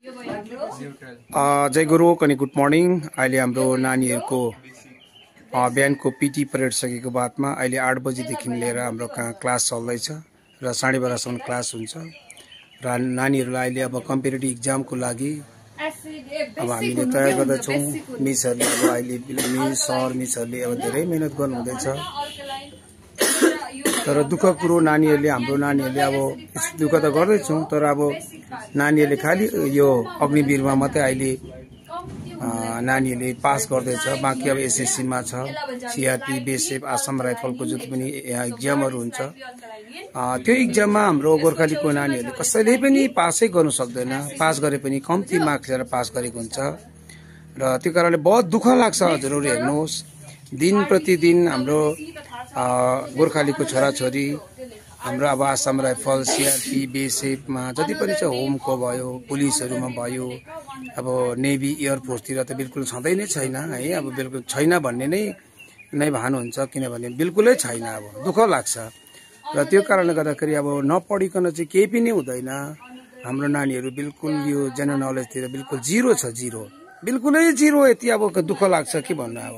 जय गुरु अनि good morning. अहिले हाम्रो नानीहरूको बिहानको पिटी परेड सकेको बादमा अहिले 8 बजीदेखि लिएर हाम्रो क्लास चल्दैछ र 12:30 क्लास हुन्छ र नानीहरूलाई अहिले अब कम्पिटिटिभ इक्जामको लागि अब हामीले तयार गर्दैछौँ। मिसहरूले अब अहिले मिसहरूले अब धेरै मेहनत गर्नुहुँदैछ, तर दुःख कुरो नानीहरूले हाम्रो नानीहरूले अब दुःख त गर्दैछौँ, तर अब नानीहरूले खालि यो अग्निवीरमा मात्रै अहिले नानीहरूले पास गर्दैछ। बाँकी अब एसएससीमा छ, सीआरपी, बीएसएफ, आसाम राइफलको जति पनि इक्जामहरू हुन्छ त्यो इक्जाममा हाम्रो गोर्खालीको नानीहरूले कसैले पनि पासै गर्नु सक्दैन। पास गरे पनि कम्ती मार्क्स ल्याएर पास गरेको हुन्छ र त्यो कारणले बहुत दुःख लाग्छ। हजुरहरू हेर्नुहोस्, दिन प्रतिदिन हाम्रो गोर्खालीको छोराछोरी हाम्रो अब आसाम राइफल, सीआरपी, बीएसएफमा जति पनि छ, होमको भयो, पुलिसहरूमा भयो, अब नेभी, एयरफोर्सतिर त बिल्कुल छँदै नै छैन है। अब बिल्कुल छैन भन्ने नै भानुहुन्छ, किनभने बिल्कुलै छैन। अब दुःख लाग्छ र त्यो कारणले गर्दाखेरि अब नपढिकन चाहिँ केही पनि हुँदैन। हाम्रो नानीहरू बिल्कुल यो जेनरल नलेजतिर बिल्कुल जिरो छ, बिल्कुलै जिरो। यति अब दुःख लाग्छ के भन्नु। अब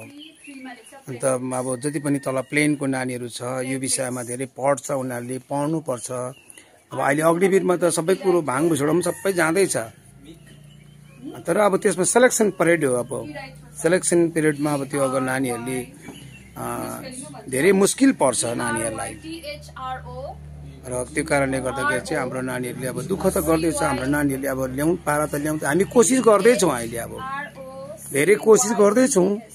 अन्त अब जति पनि तल प्लेनको नानीहरू छ यो विषयमा धेरै पढ्छ, उनीहरूले पढ्नुपर्छ। अब अहिले अग्निवीरमा त सबै कुरो भाङभुसुडो पनि सबै जाँदैछ, तर अब त्यसमा सेलेक्सन परेड हो। अब सेलेक्सन पिरियडमा अब त्यो अगर नानीहरूले धेरै मुस्किल पर्छ नानीहरूलाई, र त्यो कारणले गर्दाखेरि चाहिँ हाम्रो नानीहरूले अब दुःख त गर्दैछ। हाम्रो नानीहरूले अब पारा त ल्याउँ, हामी कोसिस गर्दैछौँ, अहिले अब धेरै कोसिस गर्दैछौँ।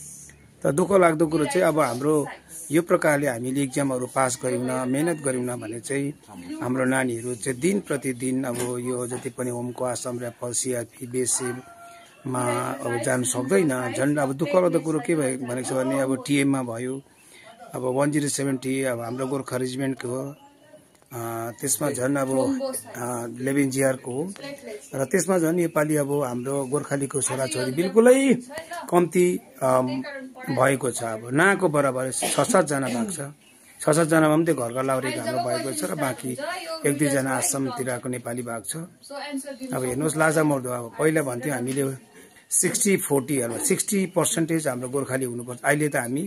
त दुःख लाग्दो कुरो चाहिँ अब हाम्रो यो प्रकारले हामीले इक्जामहरू पास गरिउन, मेहनत गरिउन भने चाहिँ हाम्रो नानीहरू चाहिँ दिन प्रतिदिन अब यो जति पनि होमको, आसाम राइफल, सीआरपी, बीएसएफमा अब जानु सक्दैन। झन् अब दुःख लाग्दो कुरो के भनेको छ भने अब टिएममा भयो, अब 1070 अब हाम्रो गोर्खा रेजिमेन्टको हो, त्यसमा झन् अब 11 जिआरको हो, र त्यसमा झन् नेपाली अब हाम्रो गोर्खालीको छोराछोरी बिल्कुलै कम्ती भएको छ। अब नआएको बराबर 6-7 जना भएको छ। 6-7 जनामा पनि त्यो घरका लाउरेको हाम्रो भएको छ, र बाँकी 1-2 जना आसामतिरको नेपाली भएको छ। अब हेर्नुहोस्, लाजा मर्दो। अब पहिला भन्थ्यो हामीले 60-40 60% हाम्रो गोर्खाली हुनुपर्छ, अहिले त हामी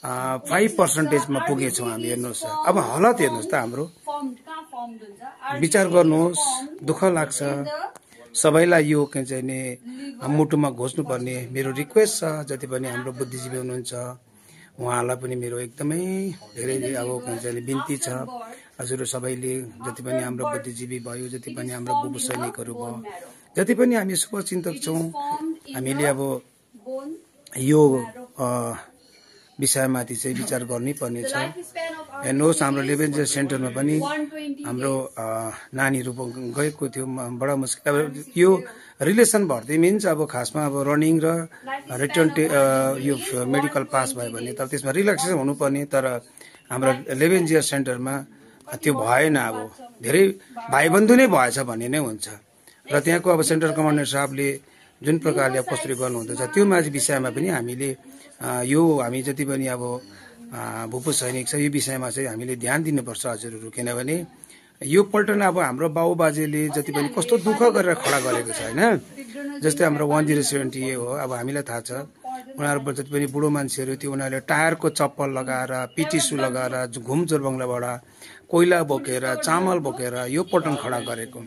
5%मा पुगेछौँ हामी। हेर्नुहोस्, अब हालत हेर्नुहोस् त हाम्रो, विचार गर्नुहोस्, दुःख लाग्छ। सबैलाई यो के चाहिँ नि मुटुमा घोच्नुपर्ने मेरो रिक्वेस्ट छ। जति पनि हाम्रो बुद्धिजीवी हुनुहुन्छ उहाँहरूलाई पनि मेरो एकदमै धेरै अब के चाहिँ बिन्ती छ। हजुर सबैले जति पनि हाम्रो बुद्धिजीवी भयो, जति पनि हाम्रो बुबु सैनिकहरू भयो, जति पनि हामी शुभचिन्तक छौँ, हामीले अब यो विषयमाथि चाहिँ विचार गर्नै पर्ने छ। हेर्नुहोस्, हाम्रो लेभेन्जर सेन्टरमा पनि हाम्रो नानीहरू गएको थियो, बडा मुस्किल। अब यो रिलेसन भर्ती मिन्स अब खासमा अब रनिङ र रिटर्न यो मेडिकल पास भयो भने त त्यसमा रिल्याक्सेसन हुनुपर्ने, तर हाम्रो लेभेन्जर सेन्टरमा त्यो भएन। अब धेरै भाइबन्धु नै भएछ भन्ने नै हुन्छ, र त्यहाँको अब सेन्टर कमान्डर साहबले जुन प्रकारले अब कसरी गर्नुहुँदैछ त्यो विषयमा पनि हामीले यो हामी जति पनि अब भूपू सैनिक छ यो विषयमा चाहिँ हामीले ध्यान दिनुपर्छ हजुरहरू। किनभने यो पल्टन अब हाम्रो बाबुबाजेले जति पनि कस्तो दुःख गरेर खडा गरेको छ होइन। जस्तै हाम्रो 1070 हो, अब हामीलाई थाहा छ उनीहरू जति पनि बुढो मान्छेहरू थियो उनीहरूले टायरको चप्पल लगाएर, पिटी सू लगाएर घुम जोरबङ्गलाबाट कोइला बोकेर, चामल बोकेर यो पल्टन खडा गरेको।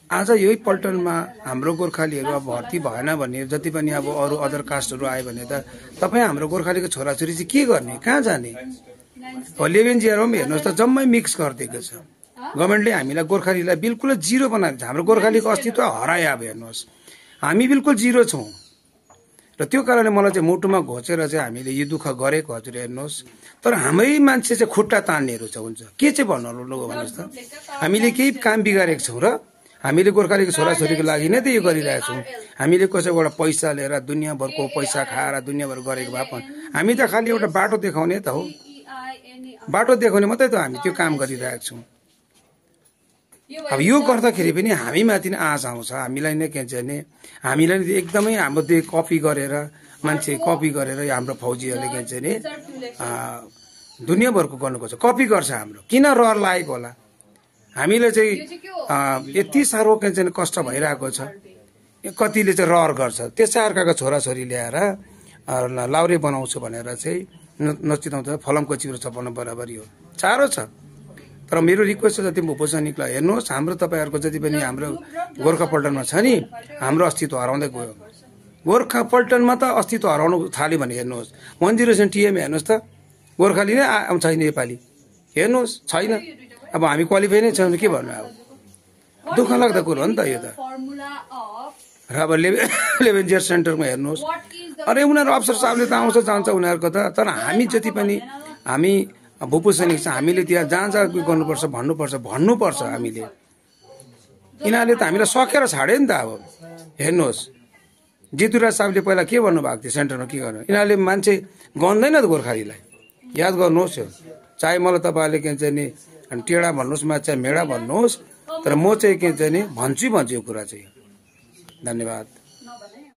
आज यही पल्टनमा हाम्रो गोर्खालीहरू अब भर्ती भएन भने, जति पनि अब अरू अदर कास्टहरू आयो भने त तपाईँ हाम्रो गोर्खालीको छोराछोरी चाहिँ के गर्ने, कहाँ जाने? 11 जिआरमा पनि हेर्नुहोस् त जम्मै मिक्स गरिदिएको छ गभर्मेन्टले। हामीलाई गोर्खालीलाई बिल्कुल जिरो बनाएको छ, हाम्रो गोर्खालीको अस्तित्व हरायो। अब हेर्नुहोस्, हामी बिल्कुल जिरो छौँ, र त्यो कारणले मलाई चाहिँ मुटुमा घोचेर चाहिँ हामीले यो दुःख गरेको हजुर हेर्नुहोस्। तर हाम्रै मान्छे चाहिँ खुट्टा तान्नेहरू छ, हुन्छ के चाहिँ भन्नु भन्नुहोस् त? हामीले केही काम बिगारेको छौँ र हामीले गोर्खालीको छोराछोरीको लागि नै त यो गरिरहेको छौँ। हामीले कसैबाट पैसा लिएर दुनियाँभरको पैसा खाएर दुनियाँभर गरेको भए पनि हामी त खालि एउटा बाटो देखाउने त हो, बाटो देखाउने मात्रै त हामी त्यो काम गरिरहेको छौँ। अब यो गर्दाखेरि पनि हामीमाथि नै आँच आउँछ, हामीलाई नै के चाहिँ नि हामीलाई नै एकदमै हाम्रो त्यो कपी गरेर मान्छे कपी गरेर हाम्रो फौजीहरूले के चाहिँ नि दुनियाँभरको गर्नु खोज्छ, कपी गर्छ हाम्रो। किन रहर लागेको होला? हामीले चाहिँ यति साह्रो के चाहिँ कष्ट भइरहेको छ, कतिले चाहिँ रहर गर्छ त्यसै अर्काको छोराछोरी ल्याएर लाउरे बनाउँछु भनेर चाहिँ नचिताउँछ फलमको चिउरो चपाउनु बराबरी हो चारो छ तर मेरो रिक्वेस्ट छ जति भूपसैनिकलाई हेर्नुहोस् हाम्रो तपाईँहरूको जति पनि हाम्रो गोर्खापल्टनमा छ नि हाम्रो अस्तित्व हराउँदै गयो गोर्खापल्टनमा त अस्तित्व हराउनु थाल्यो भने हेर्नुहोस् 107 टिएम हेर्नुहोस् त गोर्खाली नै छैन नेपाली हेर्नुहोस् छैन अब हामी क्वालिफाई नै छैन के भन्नु अब दुःख लाग्दो कुरो हो नि त यो त र अब 11 जेयर सेन्टरमा हेर्नुहोस् अरे उनीहरू अफसर साहबले त आउँछ जान्छ उनीहरूको त तर हामी जति पनि हामी भूपसैनिक छ हामीले त्यहाँ जहाँ जहाँ गर्नुपर्छ भन्नुपर्छ हामीले यिनीहरूले त हामीलाई सकेर छाड्यो नि त अब हेर्नुहोस् जितुराज साहबले पहिला के भन्नुभएको थियो सेन्टरमा के गर्नु यिनीहरूले मान्छे गन्दैन त गोर्खालीलाई याद गर्नुहोस् यो चाहे मलाई तपाईँहरूले के चाहिँ नि टेढा भन्नुहोस् मा चाहे मेढा भन्नुहोस् तर म चाहिँ के चाहिँ नि भन्छु यो कुरा चाहिँ धन्यवाद।